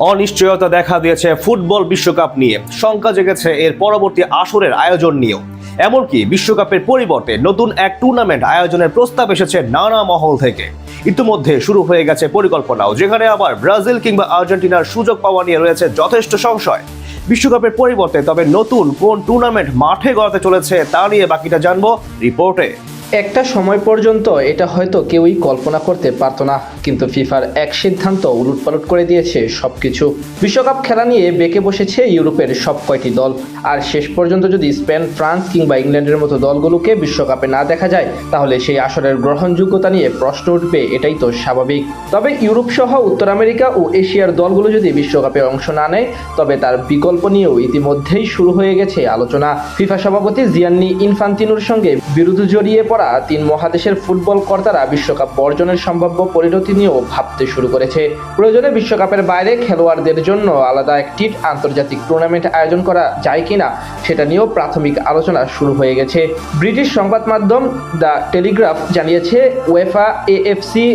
অনিশ্চয়তা দেখা দিয়েছে ফুটবল বিশ্বকাপ নিয়ে, শঙ্কা জেগেছে এর পরবর্তী আসরের আয়োজন নিয়েও। এমনকি বিশ্বকাপের পরিবর্তে নতুন এক টুর্নামেন্ট আয়োজনের প্রস্তাব এসেছে নানা মহল থেকে। ইতিমধ্যে শুরু হয়ে গেছে পরিকল্পনাও, যেখানে আবার ব্রাজিল কিংবা আর্জেন্টিনার সুযোগ পাওয়া নিয়ে রয়েছে যথেষ্ট সংশয়। বিশ্বকাপের পরিবর্তে তবে নতুন কোন টুর্নামেন্ট মাঠে গড়াতে চলেছে তা নিয়ে বাকিটা জানবো রিপোর্টে। একটা সময় পর্যন্ত এটা হয়তো কেউই কল্পনা করতে পারতো না, কিন্তু ফিফার এক সিদ্ধান্ত উলটপালট করে দিয়েছে সবকিছু। বিশ্বকাপ খেলা নিয়ে বেঁকে বসেছে ইউরোপের সব কয়টি দল। আর শেষ পর্যন্ত যদি স্পেন, ফ্রান্স কিংবা ইংল্যান্ডের মতো দলগুলোকে বিশ্বকাপে না দেখা যায়, তাহলে সেই আসরের গ্রহণযোগ্যতা নিয়ে প্রশ্ন উঠবে, এটাই তো স্বাভাবিক। তবে ইউরোপ সহ উত্তর আমেরিকা ও এশিয়ার দলগুলো যদি বিশ্বকাপে অংশ না নেয়, তবে তার বিকল্প নিয়েও ইতিমধ্যেই শুরু হয়ে গেছে আলোচনা। ফিফা সভাপতি জিয়ান্নি ইনফান্তিনোর সঙ্গে বিরোধ জড়িয়ে পড়া তিন মহাদেশের ফুটবল কর্তারা বিশ্বকাপ বর্জনের সম্ভাব্য পরিণতি নিয়েও ভাবতে শুরু করেছে। প্রয়োজনে বিশ্বকাপের বাইরে খেলোয়াড়দের জন্য আলাদা একটি আন্তর্জাতিক টুর্নামেন্ট আয়োজন করা যায় কিনা সেটা নিয়েও প্রাথমিক আলোচনা শুরু হয়ে গেছে। ব্রিটিশ সংবাদ মাধ্যম দ্য টেলিগ্রাফ জানিয়েছে, উয়েফা, এএফসি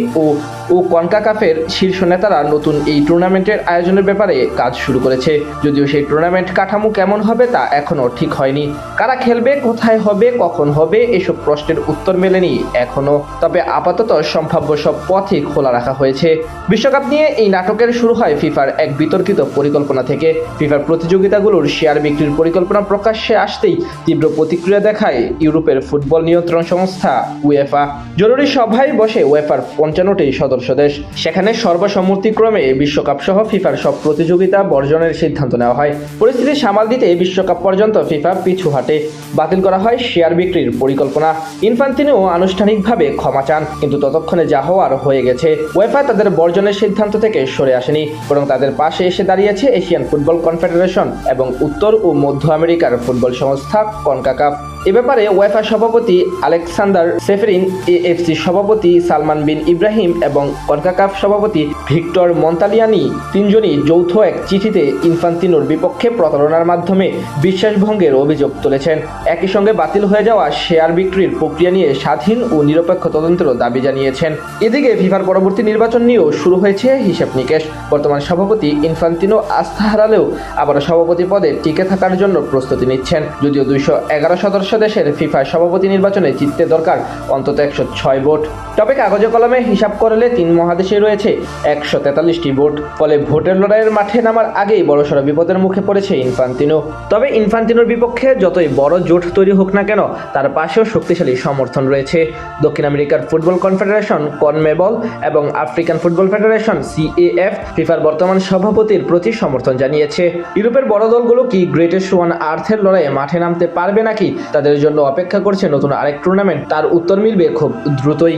ও কনকাকাফের শীর্ষ নেতারা নতুন এই টুর্নামেন্টের আয়োজনের ব্যাপারে কাজ শুরু করেছে। যদিও সেই টুর্নামেন্ট কাঠামো কেমন হবে তা এখনো ঠিক হয়নি। কারা খেলবে, কোথায় হবে, কখন হবে, এসব প্রশ্নের উত্তর মেলেনি এখনো। তবে আপাতত সম্ভাব্য সব পথই খোলা রাখা হয়েছে। বিশ্বকাপ নিয়ে এই নাটকের শুরু হয় ফিফার এক বিতর্কিত পরিকল্পনা থেকে। ফিফার প্রতিযোগিতাগুলোর শেয়ার বিক্রির পরিকল্পনা প্রকাশ্যে আসতেই তীব্র প্রতিক্রিয়া দেখায় ইউরোপের ফুটবল নিয়ন্ত্রণ সংস্থা উয়েফা। জরুরি সভায় বসে উয়েফার 55টি সদস্য দেশ। সেখানে সর্বসম্মতিক্রমে বিশ্বকাপ সহ ফিফার সব প্রতিযোগিতা বর্জনের সিদ্ধান্ত নেওয়া হয়। পরিস্থিতি সামাল দিতে বিশ্বকাপ পর্যন্ত ফিফা পিছু হাঁটে। বাতিল করা হয় শেয়ার বিক্রির পরিকল্পনা। ইনফান্তিনো আনুষ্ঠানিকভাবে ক্ষমা চান, কিন্তু ততক্ষণে যা হওয়ার হয়ে গেছে। উয়েফা তাদের বর্জনের সিদ্ধান্ত থেকে সরে আসেনি, বরং তাদের পাশে এসে দাঁড়িয়েছে এশিয়ান ফুটবল কনফেডারেশন এবং উত্তর ও মধ্য আমেরিকার ফুটবল সংস্থা কনকাকাফ। এ ব্যাপারে উয়েফা সভাপতি আলেকসান্ডার সেফেরিন, এএফসি সভাপতি সালমান বিন ইব্রাহিম এবং কনকাকাফ সভাপতি ভিক্টর মন্তালিয়ানি তিনজনই যৌথ এক চিঠিতে ইনফান্তিনোর বিপক্ষে প্রতারণার মাধ্যমে বিশ্বাসভঙ্গের অভিযোগ তুলেছেন। একই সঙ্গে বাতিল হয়ে যাওয়া শেয়ার বিক্রির প্রক্রিয়া নিয়ে স্বাধীন ও নিরপেক্ষ তদন্তেরও দাবি জানিয়েছেন। এদিকে ফিফার পরবর্তী নির্বাচন নিয়েও শুরু হয়েছে হিসেব নিকেশ। বর্তমান সভাপতি ইনফান্তিনো আস্থা হারালেও আবারও সভাপতি পদে টিকে থাকার জন্য প্রস্তুতি নিচ্ছেন। যদিও 211 সদস্য দেশের ফিফা সভাপতি নির্বাচনে জিততে দরকার অন্তত 106 ভোট। তবে কাগজে কলমে হিসাব করলে তিন মহাদেশে রয়েছে 143টি ভোট। ফলে ভোটের লড়াইয়ের মাঠে নামার আগেই বড়সড় বিপদের মুখে পড়েছে ইনফান্তিনো। তবে ইনফান্তিনোর বিপক্ষে যতই বড় জোট তৈরি হোক না কেন, তার পাশেও শক্তিশালী সমর্থন রয়েছে। দক্ষিণ আমেরিকার ফুটবল কনফেডারেশন কনমেবল এবং আফ্রিকান ফুটবল ফেডারেশন সিএএফ ফিফার বর্তমান সভাপতির প্রতি সমর্থন জানিয়েছে। ইউরোপের বড় দলগুলো কি গ্রেটেস্ট ওয়ান আর্থের লড়াইয়ে মাঠে নামতে পারবে নাকি তাদের জন্য অপেক্ষা করছে নতুন আরেক টুর্নামেন্ট, তার উত্তর মিলবে খুব দ্রুতই।